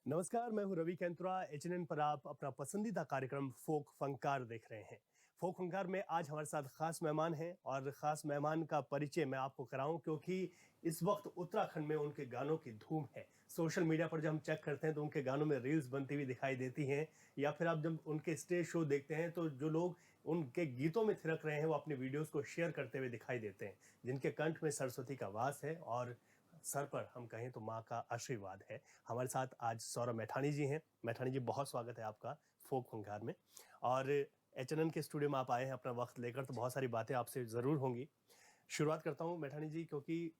नमस्कार, मैं हूं रवि कैंतुरा। एचएनएन पर आप अपना पसंदीदा कार्यक्रम फोक फंकार देख रहे हैं। फोक फंकार में आज हमारे साथ खास मेहमान हैं और खास मेहमान का परिचय मैं आपको कराऊं क्योंकि इस वक्त उत्तराखंड में उनके गानों की धूम है। सोशल मीडिया पर जब हम चेक करते हैं तो उनके गानों में रील्स बनती हुई दिखाई देती हैं, या फिर आप जब उनके स्टेज शो देखते हैं तो जो लोग उनके गीतों में थिरक रहे हैं वो अपने वीडियोस को शेयर करते हुए दिखाई देते हैं, जिनके कंठ में सरस्वती का वास है और सर पर हम कहें तो माँ का आशीर्वाद है। हमारे साथ आज सौरभ मैठानी जी हैं। मैठानी जी, बहुत स्वागत है आपका फोक फंकार में। और एचएनएन के स्टूडियो में आप आए हैं अपना वक्त लेकर, तो बहुत सारी बातें आपसे ज़रूर होंगी। शुरुआत करता हूँ मैठानी जी, क्योंकि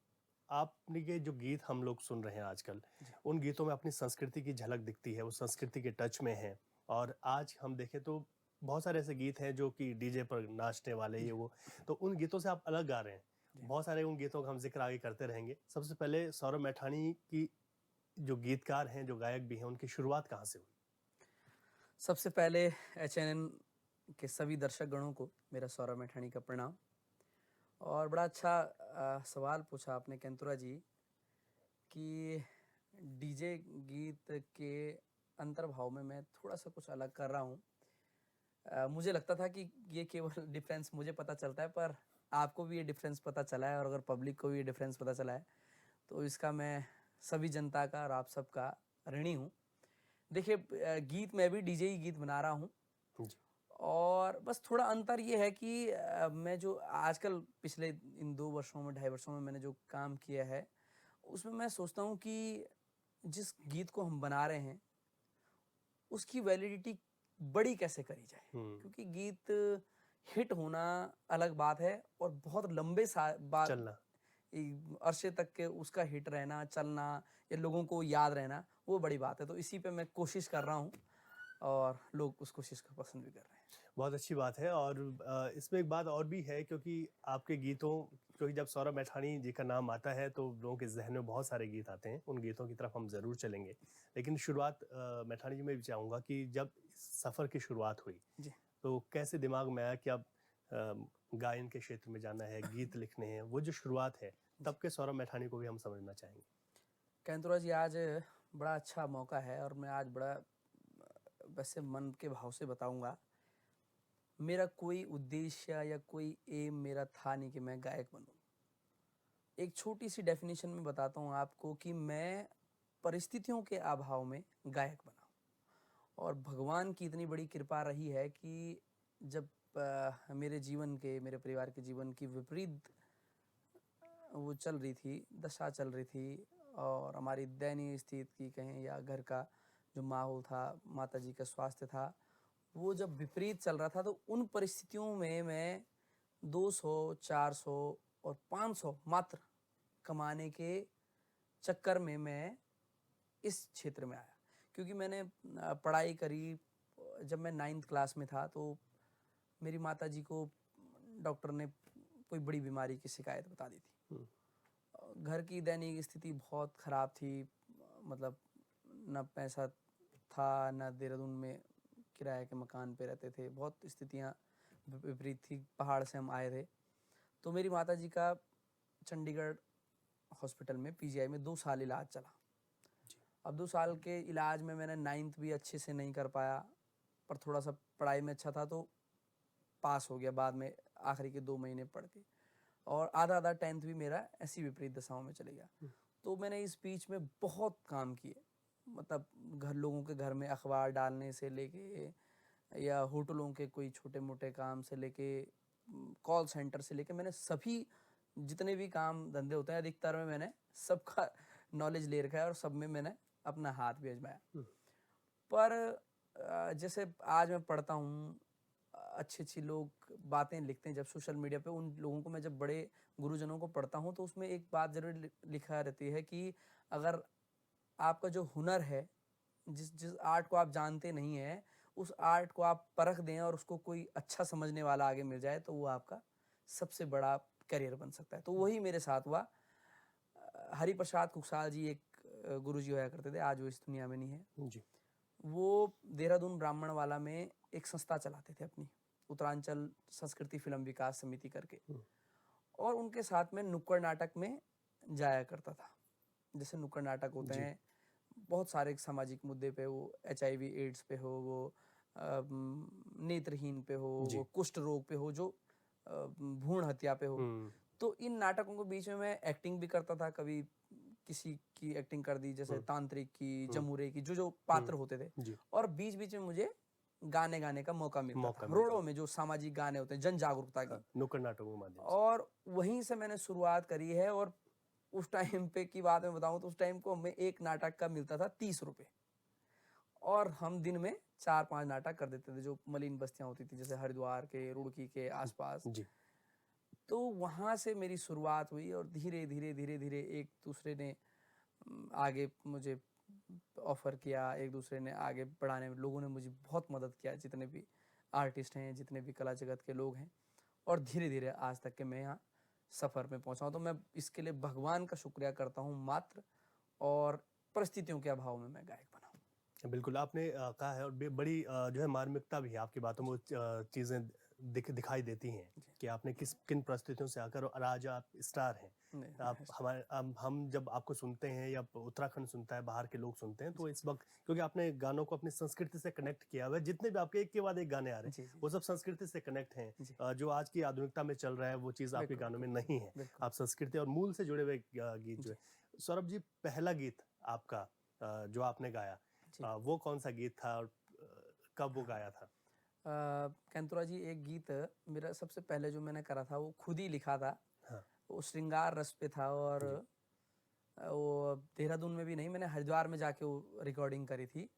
आपने के जो गीत हम लोग सुन रहे हैं आजकल, उन गीतों में अपनी संस्कृति की झलक दिखती है, वो संस्कृति के टच में है। और आज हम देखें तो बहुत सारे ऐसे गीत हैं जो कि डीजे पर नाचने वाले ये वो, तो उन गीतों से आप अलग गा रहे हैं। बहुत सारे उन गीतों का हम जिक्र आगे करते रहेंगे। सबसे पहले सौरभ मैठानी की जो गीतकार हैं, जो गायक भी हैं, उनकी शुरुआत कहाँ से हुई? सबसे पहले एचएनएन के सभी दर्शक गणों को मेरा सौरभ मैठानी का प्रणाम। और बड़ा अच्छा सवाल पूछा आपने कैंतुरा जी कि डीजे गीत के अंतर्भाव में मैं थोड़ा सा कुछ अलग कर रहा हूँ। मुझे लगता था कि ये केवल डिफरेंस मुझे पता चलता है, पर आपको भी ये डिफरेंस पता चला है और अगर पब्लिक को भी ये डिफरेंस पता चला है तो इसका मैं सभी जनता का और आप सबका ऋणी हूँ। देखिए, गीत मैं भी डीजे ही गीत बना रहा हूँ जी। और बस थोड़ा अंतर ये है कि मैं जो आजकल पिछले इन 2 वर्षों में 2.5 वर्षों में मैंने जो काम किया है, उसमें मैं सोचता हूँ कि जिस गीत को हम बना रहे हैं, उसकी वैलिडिटी बड़ी कैसे करी जाए। क्योंकि गीत हिट होना अलग बात है और बहुत लंबे चलना। अरसे तक के उसका हिट रहना, चलना या लोगों को याद रहना, वो बड़ी बात है। तो इसी पे मैं कोशिश कर रहा हूँ और लोग उस कोशिश को पसंद भी कर रहे हैं। बहुत अच्छी बात है। और इसमें एक बात और भी है, क्योंकि आपके गीतों, क्योंकि जब सौरभ मैठानी जी का नाम आता है तो लोगों के जहन में बहुत सारे गीत आते हैं। उन गीतों की तरफ हम ज़रूर चलेंगे, लेकिन शुरुआत मैठानी जी में भी चाहूँगा कि जब इस सफ़र की शुरुआत हुई जी। तो कैसे दिमाग में आया कि अब गायन के क्षेत्र में जाना है, गीत लिखने हैं? वो जो शुरुआत है, तब के सौरभ मैठानी को भी हम समझना चाहेंगे। कैंतुरा जी, आज बड़ा अच्छा मौका है और मैं आज बड़ा वैसे मन के भाव से बताऊंगा। मेरा कोई उद्देश्य या कोई एम मेरा था नहीं कि मैं गायक बनूं। एक छोटी सी डेफिनेशन में बताता हूं आपको कि मैं परिस्थितियों के अभाव में गायक बना और भगवान की इतनी बड़ी कृपा रही है कि जब मेरे जीवन के, मेरे परिवार के जीवन की विपरीत वो चल रही थी, दशा चल रही थी और हमारी दयनीय स्थिति की कहें या घर का जो माहौल था, माताजी का स्वास्थ्य था, वो जब विपरीत चल रहा था, तो उन परिस्थितियों में मैं 200, 400 और 500 मात्र कमाने के चक्कर में मैं इस क्षेत्र में आया। क्योंकि मैंने पढ़ाई करी, जब मैं 9th क्लास में था तो मेरी माताजी को डॉक्टर ने कोई बड़ी बीमारी की शिकायत बता दी थी। घर की दैनिक स्थिति बहुत ख़राब थी, मतलब ना पैसा था, ना देहरादून में किराए के मकान पे रहते थे, बहुत स्थितियाँ विपरीत थी, पहाड़ से हम आए थे। तो मेरी माताजी का चंडीगढ़ हॉस्पिटल में पीजीआई में 2 साल इलाज चला। जी। अब 2 साल के इलाज में मैंने 9th भी अच्छे से नहीं कर पाया, पर थोड़ा सा पढ़ाई में अच्छा था तो पास हो गया बाद में, आखिरी के 2 महीने पढ़ के। और आधा 10th भी मेरा ऐसी विपरीत दशाओं में चले गया। तो मैंने इस बीच में बहुत काम किए, मतलब लोगों के घर में अखबार डालने से लेके या होटलों के कोई छोटे मोटे काम से लेके कॉल सेंटर से लेके, मैंने सभी जितने भी काम धंधे होते हैं अधिकतर में मैंने सबका नॉलेज ले रखा है और सब में मैंने अपना हाथ भी आजमाया। पर जैसे आज मैं पढ़ता हूँ, अच्छी लोग बातें लिखते हैं जब सोशल मीडिया पे, उन लोगों को मैं जब बड़े गुरुजनों को पढ़ता हूँ तो उसमें एक बात ज़रूर लिखा रहती है कि अगर आपका जो हुनर है, जिस जिस आर्ट को आप जानते नहीं हैं, उस आर्ट को आप परख दें और उसको कोई अच्छा समझने वाला आगे मिल जाए तो वो आपका सबसे बड़ा करियर बन सकता है। तो वही मेरे साथ हुआ। हरिप्रसाद कुकसाल जी एक गुरुजी होया करते थे, आज वो इस दुनिया में नहीं है। जी। वो देहरादून ब्राह्मणवाला में एक संस्था चलाते थे अपनी, उत्तरांचल संस्कृति फिल्म विकास समिति करके, और उनके साथ में नुक्कड़ नाटक में जाया करता था। जैसे नुक्कड़ नाटक होते जी। हैं, बहुत सारे सामाजिक मुद्दे पे, वो HIV एड्स पे हो, वो नेत्रहीन पे हो, जी। वो कुष्ठ रोग पे हो, जो भ्रूण हत्या पे हो। तो इन नाटकों के बीच में मैं एक्टिंग भी करता था, कभी किसी की एक्टिंग कर दी, जैसे तांत्रिक की, जमुरे की, जो पात्र होते थे। जी। और बीच बीच में मुझे गाने गाने का मौका मिलता था, मिलता रोड़ों में, जो सामाजिक गाने होते हैं जन जागरूकता की। नुक्कड़ नाटकों के माध्यम से। और वहीं से मैंने शुरुआत करी है। और उस टाइम पे की बात मैं बताऊं तो उस टाइम को हमें एक नाटक का मिलता था 30 रुपए, और हम दिन में 4-5 नाटक कर देते थे, जो मलिन बस्तियां होती थी, जैसे हरिद्वार के, रुड़की के आसपास। जी। तो वहां से मेरी शुरुआत हुई, और धीरे धीरे धीरे धीरे एक दूसरे ने आगे मुझे ऑफर किया, एक दूसरे ने आगे बढ़ाने में लोगों ने मुझे बहुत मदद किया, जितने भी आर्टिस्ट हैं, जितने भी कला जगत के लोग हैं। और धीरे धीरे आज तक के मैं यहाँ सफ़र में पहुँचा हूँ। तो मैं इसके लिए भगवान का शुक्रिया करता हूँ मात्र, और परिस्थितियों के अभाव में मैं गायक बना हूँ। बिल्कुल, आपने कहा है, और बड़ी जो है मार्मिकता भी है आपकी बातों में, वो चीज़ें दिखाई देती हैं कि आपने किन परिस्थितियों से आकर, और आज आप स्टार हैं। आप हमारे हम जब आपको सुनते हैं, या उत्तराखंड सुनता है, बाहर के लोग सुनते हैं, तो इस वक्त क्योंकि आपने गानों को अपनी संस्कृति से कनेक्ट किया हुआ है, जितने भी आपके एक के बाद एक गाने आ रहे हैं, वो सब संस्कृति से कनेक्ट हैं। जो आज की आधुनिकता में चल रहा है, वो चीज़ आपके गानों में नहीं है। आप संस्कृति और मूल से जुड़े हुए गीत जो है। सौरभ जी, पहला गीत आपका जो आपने गाया, वो कौन सा गीत था, और कब वो गाया था? कैंतुरा जी, एक गीत मेरा सबसे पहले जो मैंने करा था, वो खुद ही लिखा था। हाँ। वो श्रृंगार रस पे था, और वो देहरादून में भी नहीं, मैंने हरिद्वार में जाके वो रिकॉर्डिंग करी थी।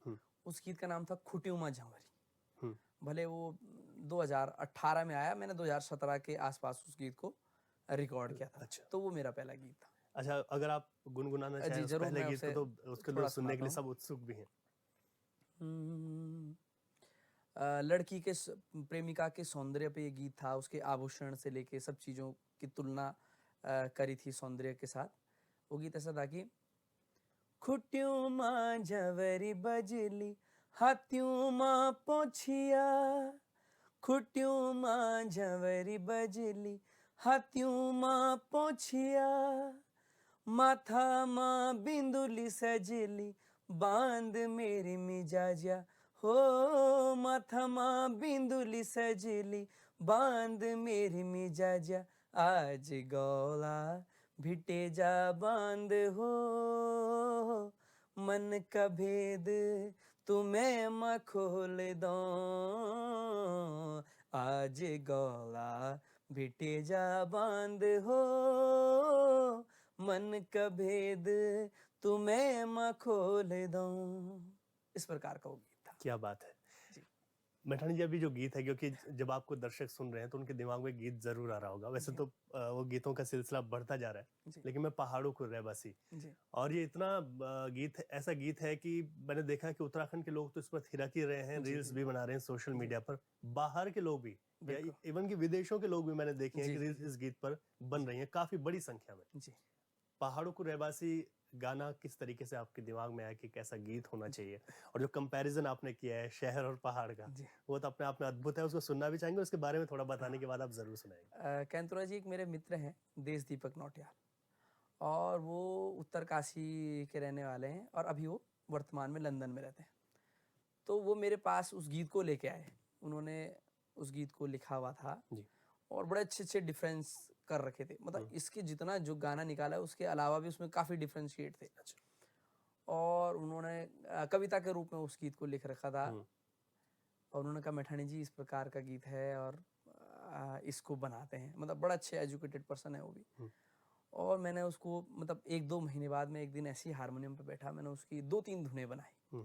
उस गीत का नाम था खुट्यूमा झंवरी। भले वो 2018 में आया, मैंने 2017 के आसपास उस गीत को रिकॉर्ड किया था। अच्छा। तो वो मेरा पहला गीत था। अच्छा, अगर आप गुनगुनाना चाहें उस पहले गीत को, तो उसके लिए सुनने के लिए सब उत्सुक भी हैं। लड़की के प्रेमिका के सौंदर्य पे ये गीत था, उसके आभूषण से लेके सब चीज़ों की तुलना करी थी सौंदर्य के साथ। वो गीत ऐसा था कि खुट्यूं मां झवरी बजली, हाथ्यूं मां पोछिया, खुट्यूं मां झवरी बजली, हाथ्यूं मां पोछिया, माथा मां बिंदुली सजली, बांध मेरी मिजाजा, हो माथा मां बिंदुली सजली, बांध मेरी मिजाजा, आज गौला भिटे जा बांध, हो मन का भेद तुम्हें मैं खोल दो, आज गौला भिटे जा बांध, हो मन का भेद तुम्हें मैं खोल दूं। इस प्रकार का वो गीत था। क्या बात है जी। मैठानी जी, अभी जो गीत है, क्योंकि जब आपको दर्शक सुन रहे हैं तो उनके दिमाग में गीत जरूर आ रहा होगा। वैसे तो वो गीतों का सिलसिला बढ़ता जा रहा है, लेकिन मैं पहाड़ों को रहवासी, और ये इतना गीत, ऐसा गीत है कि मैंने देखा कि उत्तराखंड के लोग तो इस पर थिरक ही रहे हैं, रील्स भी बना रहे हैं सोशल मीडिया पर। बाहर के लोग भी, या इवन कि विदेशों के लोग भी मैंने देखे हैं कि रील्स इस गीत पर बन रही हैं काफी बड़ी संख्या में। पहाड़ों को रहवासी गाना किस तरीके से आपके दिमाग में आया कि कैसा गीत होना चाहिए, और जो कंपैरिजन आपने किया है शहर और पहाड़ का, वो तो अपने आप में अद्भुत है। उसको सुनना भी चाहेंगे, उसके बारे में थोड़ा बताने के बाद आप जरूर सुनाएंगे। कैंतुरा जी, एक मेरे मित्र हैं देश दीपक नौटियाल, और वो उत्तरकाशी के रहने वाले हैं, और अभी वो वर्तमान में लंदन में रहते हैं। तो वो मेरे पास उस गीत को लेके आए। उन्होंने उस गीत को लिखा हुआ था, और बड़े अच्छे अच्छे डिफरेंस कर रखे थे। मतलब इसके जितना जो गाना निकाला है, उसके अलावा भी उसमें काफ़ी डिफरेंशिएट थे। और उन्होंने कविता के रूप में उस गीत को लिख रखा था, और उन्होंने कहा, मैठानी जी, इस प्रकार का गीत है, और इसको बनाते हैं। मतलब बड़ा अच्छे एजुकेटेड पर्सन है वो भी। और मैंने उसको, मतलब 1-2 महीने बाद में एक दिन ऐसे ही हारमोनियम पे बैठा, मैंने उसकी 2-3 धुनें बनाई,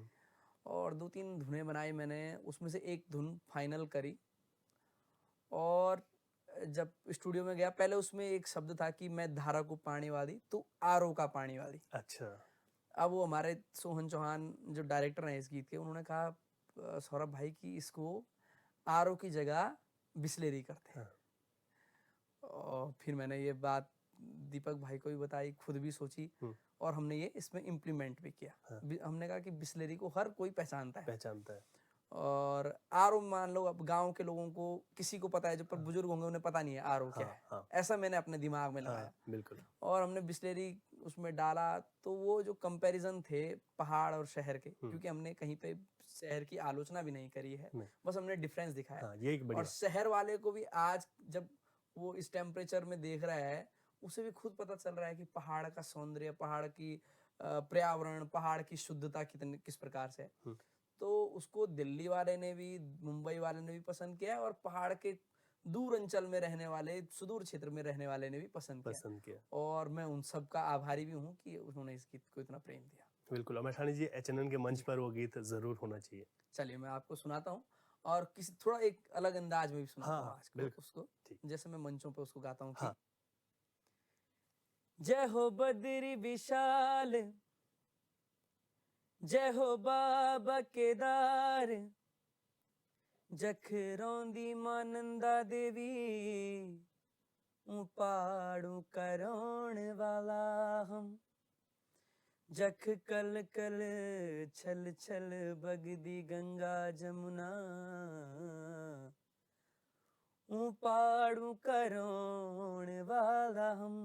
और 2-3 धुनें बनाई मैंने, उसमें से एक धुन फाइनल करी। और जब स्टूडियो में गया, पहले उसमें एक शब्द था कि मैं धारा को पानी वाली, तू आरओ का पानी वाली। अच्छा। अब वो हमारे सोहन चौहान जो डायरेक्टर हैं इस गीत के, उन्होंने कहा, सौरभ भाई, कि इसको आरओ की जगह बिस्लेरी करते हैं। और फिर मैंने ये बात दीपक भाई को भी बताई, खुद भी सोची, और हमने ये इसमें इम्प्लीमेंट भी किया। हमने कहा कि बिस्लेरी को हर कोई पहचानता है, और आरओ, मान लो अब गांव के लोगों को किसी को पता है, जो पर बुजुर्ग होंगे उन्हें पता नहीं है आरओ क्या है। ऐसा मैंने अपने दिमाग में लगाया। बिल्कुल। और हमने बिस्लेरी उसमें डाला तो वो जो कंपैरिजन थे पहाड़ और शहर के, क्योंकि हमने कहीं पे शहर की आलोचना भी नहीं करी है, नहीं। बस हमने डिफरेंस दिखाया। हाँ, ये एक बड़ी और बात। शहर वाले को भी आज जब वो इस टेम्परेचर में देख रहा है, उसे भी खुद पता चल रहा है कि पहाड़ का सौंदर्य, पहाड़ की पर्यावरण, पहाड़ की शुद्धता कितनी किस प्रकार से है। हम्म, तो उसको दिल्ली वाले ने भी, मुंबई वाले ने भी पसंद किया, और पहाड़ के दूर अंचल में रहने वाले, सुदूर क्षेत्र में रहने वाले ने भी पसंद किया। पसंद किया। और मैं उन सब का आभारी भी हूँ कि उन्होंने इस गीत को इतना प्रेम दिया। बिल्कुल, और मैठाणी जी एचएनएन के मंच जी। पर वो गीत जरूर होना चाहिए। चलिए मैं आपको सुनाता हूँ, और किसी थोड़ा एक अलग अंदाज में भी सुनाता हाँ हूँ हाँ, आज को बिल्कुल। उसको, ठीक। जैसे मैं मंचों पे उसको गाता हूँ कि हाँ। जय हो बद्री विशाल, जय हो बाबा केदार, जख रौंदी मां नंदा देवी, पहाड़ों का रोण वाला हम, जख कल कल छल छल बगदी गंगा जमुना, पहाड़ों का रोण वाला हम।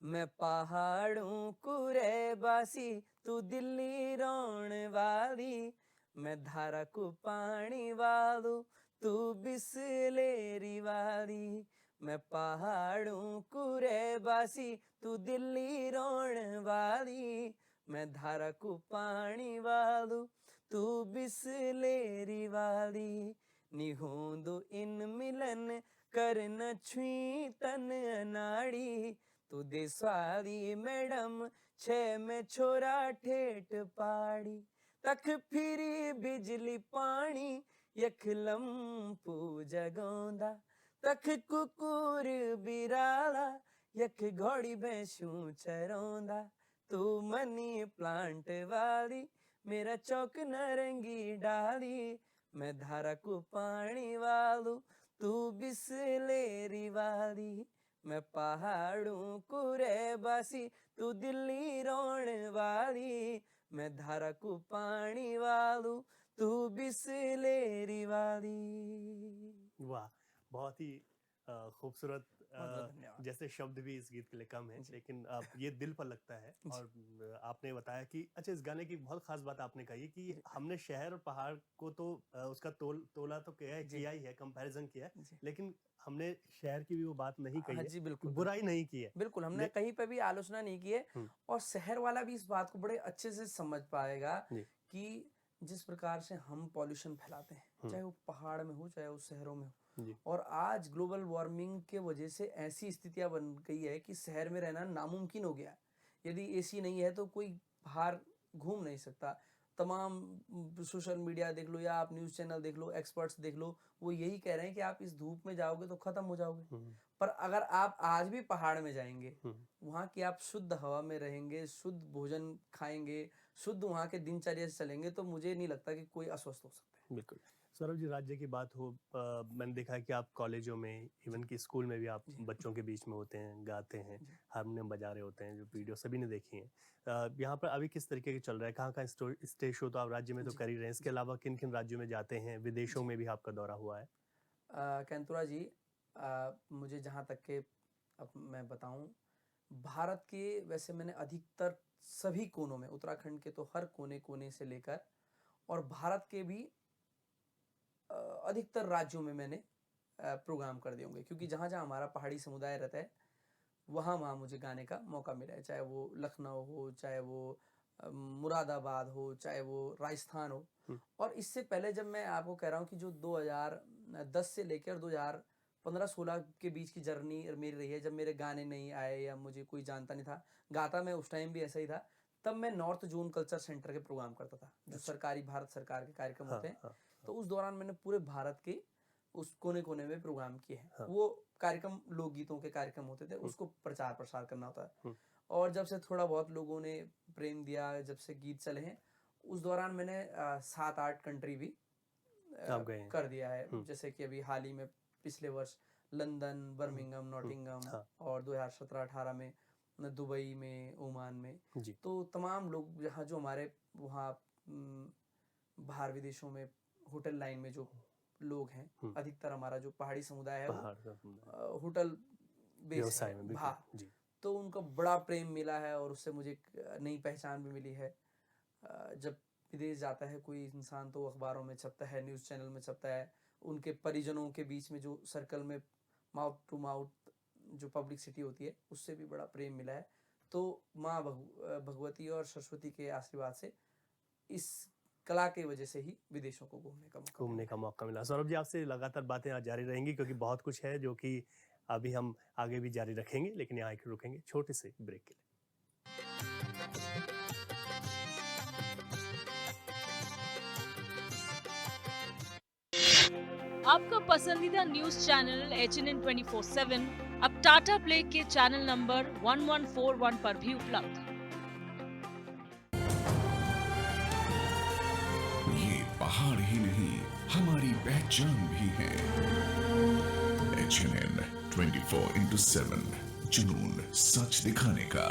मैं पहाड़ों को रहवासी, तू दिल्ली रोण वाली, मैं धारा को पानी वालू, तू बिसलेरी वाली। मैं पहाड़ों को रहवासी, तू दिल्ली रोण वाली, मैं धारा को पानी वालू, तू बिसलेरी वाली। निहोंदो इन मिलन करन छुई तन अनाड़ी, तू देसवाली मैडम छे में छोरा ठेठ पाड़ी। तक फिरी बिजली पानी, यख लंपू जगोंदा, तक कुकुर बिराला, यख घोड़ी भैंसू चरोंदा। तू मनी प्लांट वाली, मेरा चौक नरंगी डाली, मैं धारा को पानी वालू, तू बिसलेरी वाली। मैं पहाड़ों को रहवासी, तू दिल्ली रोण वाली, मैं धारा को पानी वालू, तू बिसलेरी वाली। वाह, बहुत ही खूबसूरत। बहुत बहुत धन्यवाद जैसे शब्द भी इस गीत के लिए कम है, जी। लेकिन ये दिल पर लगता है। जी। और आपने बताया कि अच्छा, इस गाने की बहुत खास बात आपने कही कि जी। हमने शहर और पहाड़ को तो उसका तोला तो जी। किया ही है, कंपैरिजन किया है, जी। लेकिन हमने शहर की भी वो बात नहीं कही हाँ है जी, कि बिल्कुल बुराई नहीं की है। बिल्कुल, हमने ले कहीं पे भी आलोचना नहीं की है। हम्म, और शहर वाला भी इस बात को बड़े अच्छे से समझ पाएगा जी। कि जिस प्रकार से हम पॉल्यूशन फैलाते हैं, हम्म, चाहे वो पहाड़ में हो, चाहे वो शहरों में हो। जी। और आज ग्लोबल वार्मिंग के वजह से ऐसी स्थितियां बन गई है कि शहर में रहना नामुमकिन हो गया है। यदि एसी नहीं है तो कोई बाहर घूम नहीं सकता। तमाम सोशल मीडिया देख लो या आप न्यूज़ चैनल देख लो, एक्सपर्ट्स देख लो, वो यही कह रहे हैं कि आप इस धूप में जाओगे तो खत्म हो जाओगे। हम्म, पर अगर आप आज भी पहाड़ में जाएंगे, हम्म, वहाँ की आप शुद्ध हवा में रहेंगे, शुद्ध भोजन खाएंगे, शुद्ध वहाँ के दिनचर्या से चलेंगे, तो मुझे नहीं लगता कि कोई अस्वस्थ हो सकता है। बिल्कुल। सौरभ जी, राज्य की बात हो, मैंने देखा है कि आप कॉलेजों में, जी। इवन कि स्कूल में भी आप जी। बच्चों के बीच में होते हैं, गाते हैं, जी। हारमोनियम बजा रहे होते हैं, जो वीडियो सभी ने देखी हैं। यहाँ पर अभी किस तरीके के चल रहा है? कहाँ स्टेज शो तो आप राज्य में तो जी। कर ही रहे हैं, इसके जी। अलावा किन किन राज्यों में जाते हैं? विदेशों जी। में भी आपका दौरा हुआ है? कैंतुरा जी, मुझे जहाँ तक के अब मैं बताऊं, भारत के वैसे मैंने अधिकतर सभी कोनों में, उत्तराखंड के तो हर कोने कोने से लेकर, और भारत के भी अधिकतर राज्यों में मैंने प्रोग्राम कर दिए होंगे, क्योंकि जहाँ जहाँ हमारा पहाड़ी समुदाय रहता है, वहाँ वहाँ मुझे गाने का मौका मिला है। चाहे वो लखनऊ हो, चाहे वो मुरादाबाद हो, चाहे वो राजस्थान हो। हुँ, और इससे पहले जब मैं आपको कह रहा हूँ कि जो 2010 से लेकर 2015-16 के बीच की जर्नी मेरी रही है, जब मेरे गाने नहीं आए या मुझे कोई जानता नहीं था, गाता मैं उस टाइम भी ऐसा ही था, तब मैं नॉर्थ जोन कल्चर सेंटर के प्रोग्राम करता था, जो अच्छा। सरकारी भारत सरकार के कार्यक्रम हाँ, होते हैं। हाँ, तो हाँ, उस दौरान मैंने पूरे भारत के उस कोने-कोने में प्रोग्राम किए हैं। हाँ। वो कार्यक्रम लोकगीतों के कार्यक्रम होते थे, हुँ, उसको प्रचार-प्रसार करना होता है। हुँ, और जब से थोड़ा बहुत लोगों ने प्रेम दिया, जब से गीत चले हैं, उस दौरान मैंने 7-8 कंट्री भी आप गए हैं। कर दिया है। हुँ, जैसे कि अभी हाल ही में पिछले वर्ष लंदन, हुँ, बर्मिंघम, हुँ, नॉटिंघम, हाँ, और 2017-18 में दुबई में, ओमान में। जी। तो तमाम लोग जहाँ जो हमारे वहाँ बाहर विदेशों में होटल लाइन में जो लोग हैं, हुँ, अधिकतर हमारा जो पहाड़ी समुदाय है वो पहाड़ का समुदाय, होटल बेस है व्यवसाय में बिल्कुल, बाहर। जी। तो उनका बड़ा प्रेम मिला है और उससे मुझे एक नई पहचान भी मिली है। जब विदेश जाता है कोई इंसान तो अखबारों में छपता है, न्यूज़ चैनल में छपता है, उनके परिजनों के बीच में जो सर्कल में माउथ टू माउथ जो पब्लिसिटी होती है उससे भी बड़ा प्रेम मिला है। तो माँ भगवती और सरस्वती के आशीर्वाद से इस कला की वजह से ही विदेशों को घूमने का मौका मिला। सौरभ जी, आपसे लगातार बातें आज जारी रहेंगी क्योंकि बहुत कुछ है जो कि अभी हम आगे भी जारी रखेंगे, लेकिन यहाँ रुकेंगे छोटे से ब्रेक के लिए। आपका पसंदीदा न्यूज चैनल HNN 24/7 अब टाटा प्ले के चैनल नंबर 1141 पर भी उपलब्ध। ये पहाड़ ही नहीं, हमारी पहचान भी है। HNN 24/7, जुनून सच दिखाने का।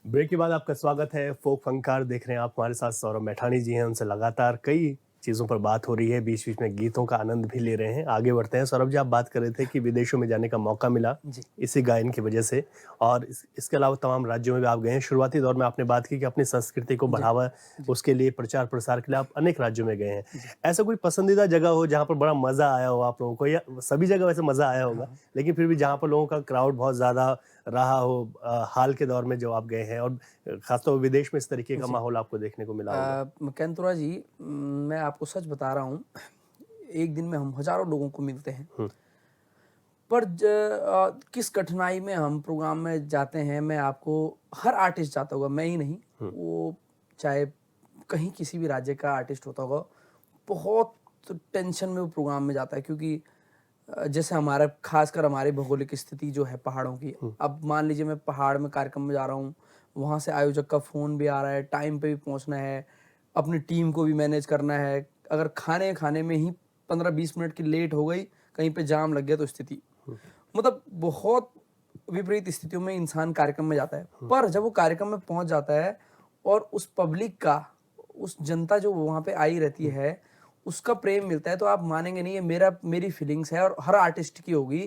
ब्रेक के बाद आपका स्वागत है। फोक फंकार देख रहे हैं आप, हमारे साथ सौरभ मैठानी जी हैं। उनसे लगातार कई चीज़ों पर बात हो रही है, बीच बीच में गीतों का आनंद भी ले रहे हैं। आगे बढ़ते हैं। सौरभ जी, आप बात कर रहे थे कि विदेशों में जाने का मौका मिला इसी गायन की वजह से, और इसके अलावा तमाम राज्यों में भी आप गए हैं। शुरुआती दौर में आपने बात की कि अपनी संस्कृति को बढ़ावा उसके लिए प्रचार प्रसार के लिए आप अनेक राज्यों में गए हैं। ऐसा कोई पसंदीदा जगह हो जहाँ पर बड़ा मजा आया हो आप लोगों को? या सभी जगह वैसे मजा आया होगा, लेकिन फिर भी जहाँ पर लोगों का क्राउड बहुत ज्यादा रहा हो हाल के दौर में जो आप गए हैं, और खासतौर विदेश में इस तरीके का माहौल आपको देखने को मिला होगा? कैंतुरा जी, मैं आपको सच बता रहा हूँ, एक दिन में हम हजारों लोगों को मिलते हैं, पर किस कठिनाई में हम प्रोग्राम में जाते हैं। मैं आपको, हर आर्टिस्ट जाता होगा, मैं ही नहीं, वो चाहे कहीं किसी भी राज्य का आर्टिस्ट होता होगा, बहुत टेंशन में वो प्रोग्राम में जाता है। क्योंकि जैसे हमारा, खासकर हमारी भौगोलिक स्थिति जो है पहाड़ों की, अब मान लीजिए मैं पहाड़ में कार्यक्रम में जा रहा हूँ, वहाँ से आयोजक का फ़ोन भी आ रहा है, टाइम पे भी पहुँचना है, अपनी टीम को भी मैनेज करना है। अगर खाने में ही 15-20 मिनट की लेट हो गई, कहीं पे जाम लग गया तो स्थिति, मतलब बहुत विपरीत स्थितियों में इंसान कार्यक्रम में जाता है। पर जब वो कार्यक्रम में पहुँच जाता है और उस पब्लिक का, उस जनता जो वहाँ पे आई रहती है, उसका प्रेम मिलता है, तो आप मानेंगे नहीं, ये मेरी फीलिंग्स है और हर आर्टिस्ट की होगी।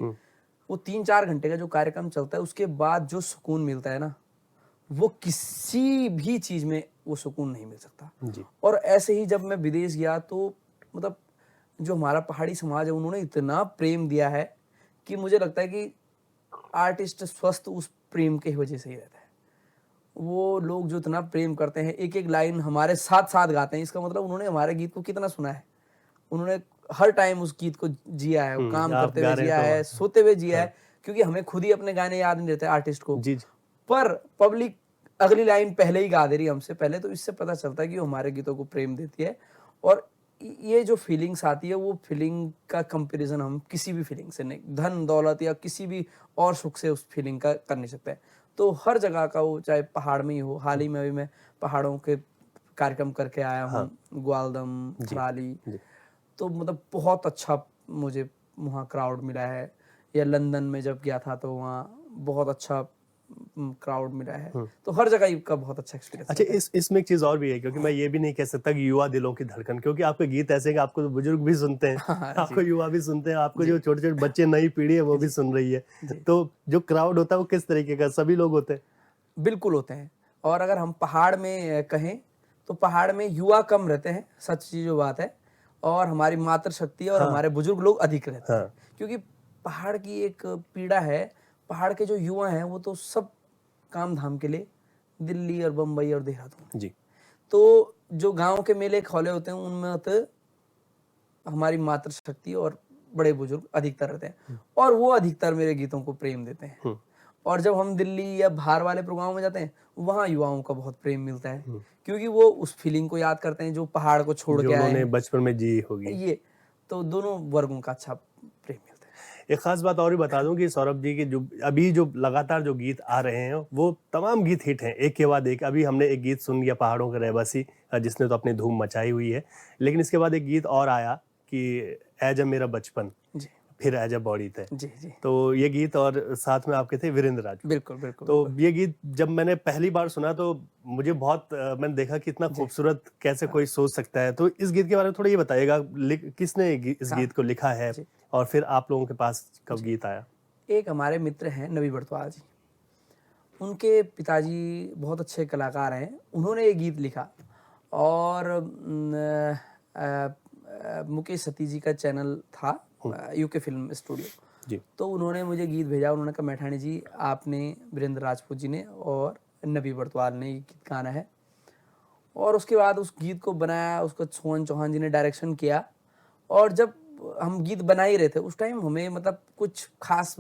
वो 3-4 घंटे का जो कार्यक्रम चलता है, उसके बाद जो सुकून मिलता है ना, वो किसी भी चीज में वो सुकून नहीं मिल सकता जी। और ऐसे ही जब मैं विदेश गया तो मतलब जो हमारा पहाड़ी समाज है, उन्होंने इतना प्रेम दिया है कि मुझे लगता है कि आर्टिस्ट स्वस्थ उस प्रेम के वजह से ही रहता है। वो लोग जो इतना प्रेम करते हैं, एक एक लाइन हमारे साथ साथ गाते हैं, इसका मतलब उन्होंने हमारे गीत को कितना सुना है, उन्होंने हर टाइम उस गीत को जिया है, काम करते हुए जिया है, सोते हुए जिया है। क्योंकि हमें खुद ही अपने गाने याद नहीं रहते आर्टिस्ट को जी। पर पब्लिक अगली लाइन पहले ही गा दे रही है हमसे पहले, तो इससे पता चलता है कि वो हमारे गीतों को प्रेम देती है। और ये जो फीलिंग्स आती है, वो फीलिंग का कंपैरिजन हम किसी भी फीलिंग से नहीं, धन दौलत या किसी भी और सुख से उस फीलिंग का कर नहीं सकते। तो हर जगह का, वो चाहे पहाड़ में ही हो, हाल ही में अभी मैं पहाड़ों के कार्यक्रम करके आया हूँ, ग्वालदम, थराली, तो मतलब बहुत अच्छा मुझे वहाँ क्राउड मिला है। या लंदन में जब गया था तो वहाँ बहुत अच्छा क्राउड मिला है। तो हर जगह का बहुत अच्छा एक्सपीरियंस। अच्छा, इसमें एक चीज और भी है, क्योंकि मैं ये भी नहीं कह सकता कि युवा दिलों की धड़कन, क्योंकि आपके गीत ऐसे कि आपको तो बुजुर्ग भी सुनते हैं, आपको युवा भी सुनते हैं, आपको जो छोटे छोटे बच्चे, नई पीढ़ी है वो भी सुन रही है। तो जो क्राउड होता है वो किस तरीके का? सभी लोग होते हैं? बिल्कुल होते हैं। और अगर हम पहाड़ में कहें तो पहाड़ में युवा कम रहते हैं, सच जो बात है, और हमारी मातृशक्ति और हमारे बुजुर्ग लोग अधिक रहते हैं। क्योंकि पहाड़ की एक पीड़ा है, पहाड़ के जो युवा हैं वो तो सब काम धाम के लिए दिल्ली और बम्बई और देहरादून जी। तो जो गांव के मेले खौले होते हैं उनमें तो हमारी मातृशक्ति और बड़े बुजुर्ग अधिकतर रहते हैं, और वो अधिकतर मेरे गीतों को प्रेम देते हैं। और जब हम दिल्ली या बाहर वाले प्रोग्राम में जाते हैं, वहाँ युवाओं का बहुत प्रेम मिलता है, क्योंकि वो उस फीलिंग को याद करते हैं जो पहाड़ को छोड़ के आए हैं, बचपन में जी होगी। ये तो दोनों वर्गों का अच्छा प्रेम मिलता है। एक खास बात और भी बता दूं कि सौरभ जी के जो लगातार जो गीत आ रहे हैं, वो तमाम गीत हिट हैं, एक के बाद एक। अभी हमने एक गीत सुन लिया पहाड़ों का रहवासी, जिसने तो अपनी धूम मचाई हुई है, लेकिन इसके बाद एक गीत और आया कि ऐ जब मेरा बचपन, फिर एज अ बॉडी थे। जी जी तो ये गीत और साथ में आपके थे वीरेंद्र राजपूत। बिल्कुल बिल्कुल तो बिल्कुल। ये गीत जब मैंने पहली बार सुना तो मुझे बहुत मैंने देखा कि इतना जी। खूबसूरत कैसे कोई सोच सकता है। तो इस गीत के बारे में थोड़ा ये बताइएगा, किसने इस हाँ गीत को लिखा है जी और फिर आप लोगों के पास कब जी। गीत आया? एक हमारे मित्र हैं नबी बड़तवाल जी, उनके पिताजी बहुत अच्छे कलाकार हैं, उन्होंने ये गीत लिखा और मुकेश सती जी का चैनल था यूके फिल्म स्टूडियो, जी तो उन्होंने मुझे गीत भेजा। उन्होंने कहा मैठाणी जी आपने, वीरेंद्र राजपूत जी ने और नबी बड़तवाल ने ये गीत गाना है। और उसके बाद उस गीत को बनाया, उसको सोहन चौहान जी ने डायरेक्शन किया। और जब हम गीत बना ही रहे थे उस टाइम हमें मतलब कुछ खास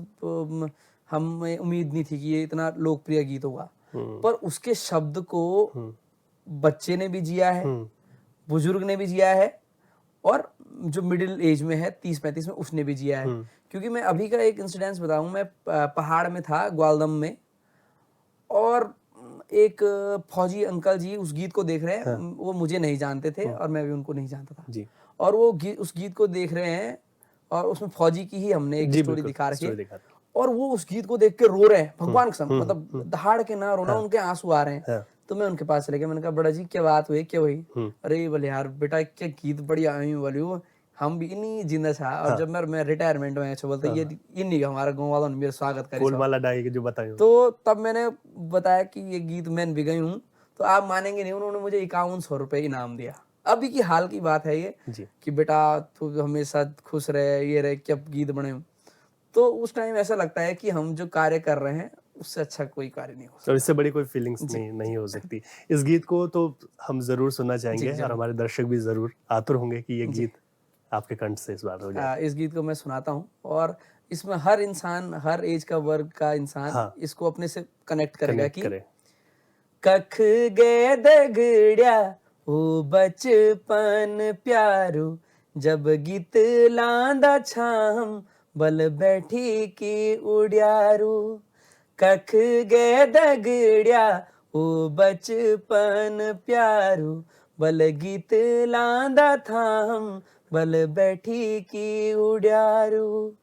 हमें उम्मीद नहीं थी कि ये इतना लोकप्रिय गीत होगा, पर उसके शब्द को बच्चे ने भी जिया है, बुजुर्ग ने भी जिया है और जो मिडिल एज में है 30-35 में उसने भी जिया है। क्योंकि मैं अभी का एक इंसिडेंस बताऊं, मैं पहाड़ में था ग्वालदम में और एक फौजी अंकल जी उस गीत को देख रहे हैं। वो मुझे नहीं जानते थे और मैं भी उनको नहीं जानता था जी और वो उस गीत को देख रहे हैं और उसमें फौजी की ही हमने एक जी स्टोरी बिल्कुल, दिखा रखी स्टोरी है दिखा रहे और वो उस गीत को देख के रो रहे हैं भगवान कसम, मतलब दहाड़ के ना रोना, उनके आंसू आ रहे हैं। हाँ। तो मैं उनके पास चले गया, मैंने कहा बड़ा जी क्या बात हुई, क्या हुई? अरे बोले यार बेटा क्या गीत बढ़िया आई बोली वो, हम भी नहीं जिंदा था। और जब मैं रिटायरमेंट में बोलते ये नहीं हमारा गाँव वालों ने मेरा स्वागत करी फूलमाला डाई के जो बताई हो। तो तब मैंने बताया कि ये गीत मैं भी गई हूँ। तो आप मानेंगे नहीं, उन्होंने मुझे 5100 रुपये इनाम दिया। अभी की हाल की बात है ये जी कि बेटा तू हमेशा खुश रहे, ये रहे, क्या गीत बने। तो उस टाइम ऐसा लगता है कि हम जो कार्य कर रहे हैं उससे अच्छा कोई कार्य नहीं हो सकता। और इससे बड़ी कोई फीलिंग्स नहीं हो सकती। इस गीत को तो हम जरूर सुनना चाहेंगे और हमारे दर्शक भी जरूर आतुर होंगे कि ये गीत आपके कंठ से इस बार हो जाए। इस गीत को मैं सुनाता हूँ और इसमें हर इंसान, हर एज का वर्ग का इंसान इसको अपने से कनेक्ट करेगा कि कख गए दगड़िया ओ बचपन प्यारो, जब गीत लांदा छाम बल बैठी की उड़ियारू। कख गए दगड़िया ओ बचपन प्यारो, बल गीत लांदा थाम बल बैठी की उड़ियारू।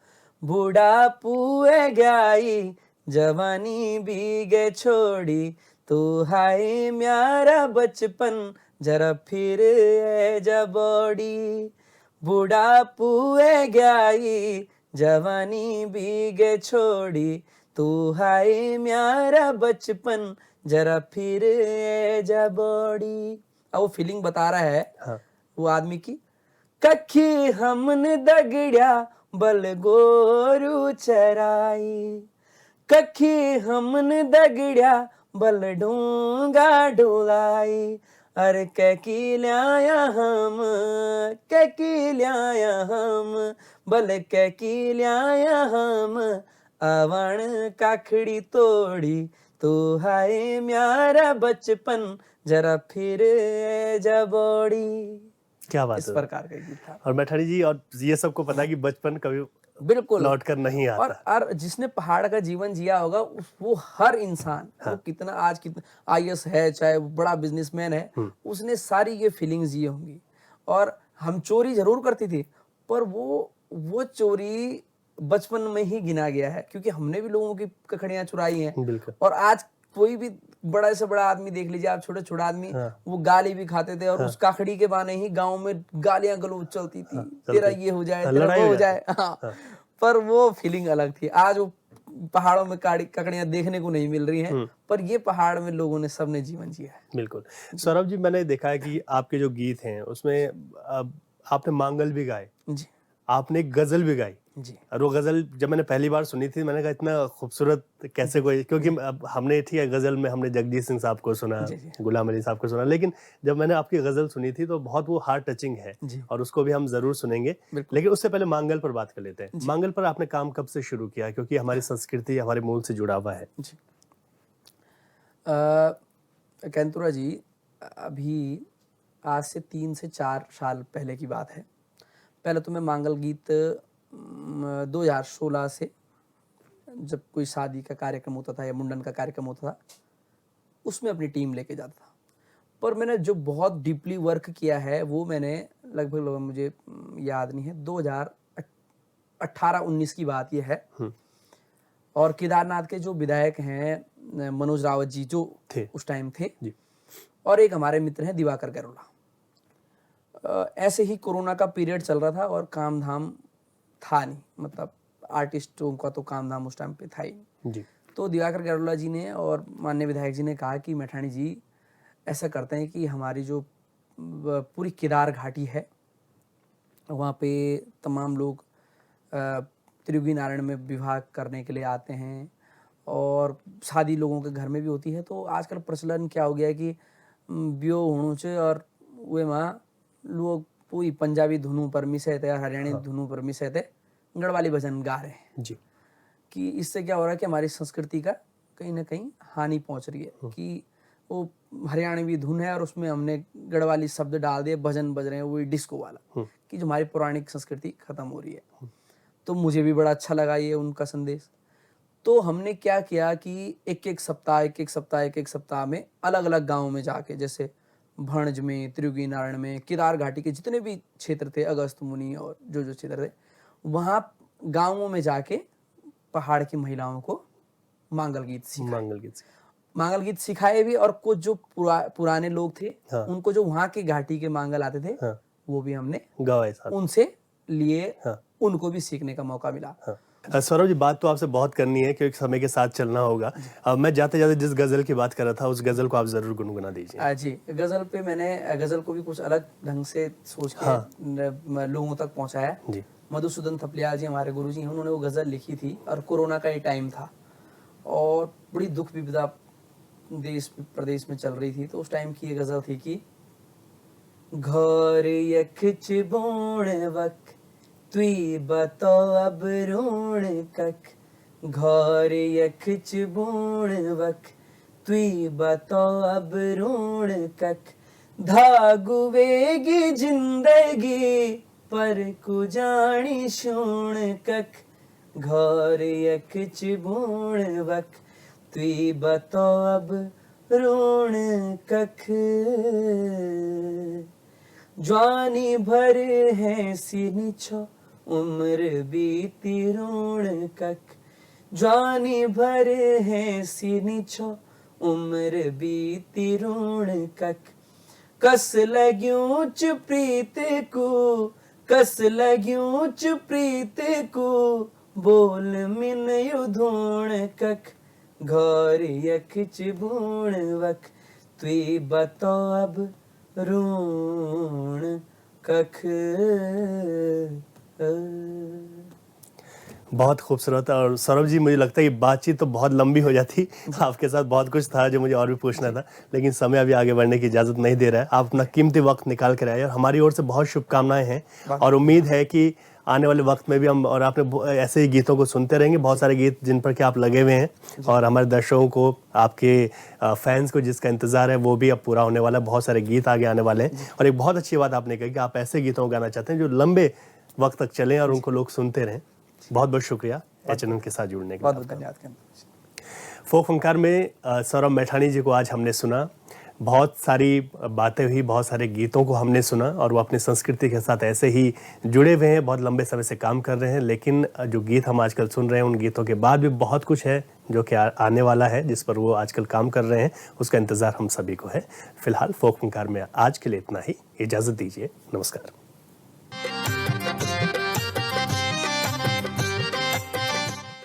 बूढ़ा पुए गई जवानी भी गे छोड़ी, तो हाय म्यारा बचपन जरा फिर जा बॉडी। बूढ़ा पुए गई जवानी भी गे छोड़ी, तो हाय म्यारा बचपन जरा फिर जा बॉडी। अब वो फीलिंग बता रहा है वो आदमी की। कखी हमने दगड़िया बल गोरू चराई, कखी हमने दगड़िया बल ढूंगा ढुलाई। अरे कैकी ल्याया हम, कैकी ल्याया हम, बल कैकी ल्याया हम, आवण काखड़ी तोड़ी, तो हाय म्यारा बचपन जरा फिर जा बॉडी। क्या बात इस है। प्रकार का गीत था। और मैठाणी जी, और ये सबको पता है कि बचपन कभी बिल्कुल लौट कर नहीं आता। और जिसने पहाड़ का जीवन जिया होगा वो हर इंसान वो कितना आज कितना आईएएस है, चाहे वो बड़ा बिजनेसमैन है, उसने सारी ये फीलिंग्स जी होंगी। और हम चोरी जरूर करती थी, पर वो चोरी बचपन में ही गिना गया है, क्योंकि हमने भी लोगों की ककड़ियां चुराई हैं। और आज कोई भी बड़ा से बड़ा आदमी देख लीजिए आप, छोटे छोटा आदमी, वो गाली भी खाते थे और उस काखड़ी के बहाने ही गांव में गालियां गलौज चलती थी, तेरा ये हो जाए, तेरा वो हो जाए। पर वो फीलिंग अलग थी। आज वो पहाड़ों में ककड़ियां देखने को नहीं मिल रही हैं, पर ये पहाड़ में लोगों ने सबने जीवन जिया है। बिल्कुल। सौरभ जी, मैंने देखा है कि आपके जो गीत हैं उसमें आपने मांगल भी गाए जी, आपने गजल भी गाई जी, और वो गजल जब मैंने पहली बार सुनी थी मैंने कहा इतना खूबसूरत कैसे कोई, क्योंकि अब हमने ठीक है गजल में हमने जगजीत सिंह साहब को सुना, गुलाम अली साहब को सुना, लेकिन जब मैंने आपकी गजल सुनी थी तो बहुत वो हार्ट टचिंग है और उसको भी हम जरूर सुनेंगे। लेकिन उससे पहले मांगल पर बात कर लेते हैं। मांगल पर आपने काम कब से शुरू किया, क्योंकि हमारी संस्कृति हमारे मूल से जुड़ा हुआ है? जी, कैंतुरा जी, अभी आज से 3 से 4 साल पहले की बात है। पहले तो मैं मांगल गीत 2016 से, जब कोई शादी का कार्यक्रम होता था या मुंडन का कार्यक्रम होता था, उसमें अपनी टीम लेके जाता था। पर मैंने जो बहुत डीपली वर्क किया है वो मैंने लगभग मुझे याद नहीं है, 18-19 की बात ये है। और केदारनाथ के जो विधायक हैं मनोज रावत जी जो थे उस टाइम थे जी। और एक हमारे मित्र हैं दिवाकर गरोला। ऐसे ही कोरोना का पीरियड चल रहा था और काम धाम था नहीं, मतलब आर्टिस्टों का तो काम धाम उस टाइम पे था ही नहीं। जी। तो दिवाकर गरोला जी ने और माननीय विधायक जी ने कहा कि मैठाणी जी ऐसा करते हैं कि हमारी जो पूरी केदार घाटी है वहाँ पे तमाम लोग त्रियोगी नारायण में विवाह करने के लिए आते हैं और शादी लोगों के घर में भी होती है। तो आजकल प्रचलन क्या हो गया है कि ब्यो होणु च और वे माँ लोग पूरी पंजाबी धुनों पर मिसे थे, हरियाणी धुनों पर मिसे थे, गढ़वाली भजन गा रहे हैं जी। कि इससे क्या हो रहा है कि हमारी संस्कृति का कहीं ना कहीं हानि पहुंच रही है कि वो हरियाणवी धुन है और उसमें हमने गढ़वाली शब्द डाल दिए, भजन बज रहे हैं वही डिस्को वाला, कि जो हमारी पौराणिक संस्कृति खत्म हो रही है। तो मुझे भी बड़ा अच्छा लगा ये उनका संदेश। तो हमने क्या किया कि एक एक सप्ताह में अलग अलग गाँव में जाके, जैसे भणज में, त्रियोगी नारायण में, केदार घाटी के जितने भी क्षेत्र थे, अगस्त मुनि और जो जो क्षेत्र थे, वहाँ गाँवों में जाके पहाड़ की महिलाओं को मांगल गीत सिखाए भी। और कुछ जो पुराने लोग थे उनको जो वहाँ के घाटी के मांगल आते थे वो भी हमने गवाए उनसे लिए, उनको भी सीखने का मौका मिला। सौरभ जी, बात तो आपसे बहुत करनी है क्योंकि समय के साथ चलना होगा। मैं जाते जाते जिस गजल की बात कर रहा था उस गजल को आप जरूर गुनगुना दीजिए। जी, गजल पे मैंने गजल को भी कुछ अलग ढंग से सोच के लोगों तक पहुंचाया। मधुसूदन थपलियाल जी हमारे गुरुजी हैं, उन्होंने वो गजल लिखी थी और कोरोना का ही टाइम था और बड़ी दुख विपदा देश प्रदेश में चल रही थी। तो उस टाइम की ये गजल थी कि घर यख बोण वक तुई बतो अब रोण कक, घर यख बोण वक तुई बतो अब रोण कक, धागुवेगी जिंदगी पर कुजाणी शोण कक, घर यख बोण वक तुई बतो अब रोण कख, जवानी भर है सीनी छो उम्र बीती रोण कक, जवानी भर है सीनी छो उम्र बीती रोण कक, कस लग्यूं च प्रीत को, कस लग्यूं च प्रीत को, बोल मिन युधोण कक, घर यख बोण वक तुई बतो अब रोण कख। बहुत खूबसूरत। और सौरभ जी, मुझे लगता है कि बातचीत तो बहुत लंबी हो जाती, आपके साथ बहुत कुछ था जो मुझे और भी पूछना था, लेकिन समय अभी आगे बढ़ने की इजाज़त नहीं दे रहा है। आप अपना कीमती वक्त निकाल कर आए और हमारी ओर से बहुत शुभकामनाएं हैं और उम्मीद है कि आने वाले वक्त में भी हम और आपने ऐसे ही गीतों को सुनते रहेंगे। बहुत सारे गीत जिन पर कि आप लगे हुए हैं और हमारे दर्शकों को, आपके फैंस को जिसका इंतजार है वो भी अब पूरा होने वाला है। बहुत सारे गीत आगे आने वाले हैं और एक बहुत अच्छी बात आपने कही कि आप ऐसे गीतों को गाना चाहते हैं जो लंबे वक्त तक चलें और उनको लोग सुनते रहें। बहुत बहुत शुक्रिया एचएनएन के साथ जुड़ने के लिए। बहुत धन्यवाद। फोक फंकार में सौरभ मैठाणी जी को आज हमने सुना। बहुत सारी बातें हुई, बहुत सारे गीतों को हमने सुना और वो अपनी संस्कृति के साथ ऐसे ही जुड़े हुए हैं, बहुत लंबे समय से काम कर रहे हैं। लेकिन जो गीत हम आजकल सुन रहे हैं उन गीतों के बाद भी बहुत कुछ है जो कि आने वाला है, जिस पर वो आजकल काम कर रहे हैं। उसका इंतज़ार हम सभी को है। फिलहाल फोक फंकार में आज के लिए इतना ही। इजाज़त दीजिए। नमस्कार।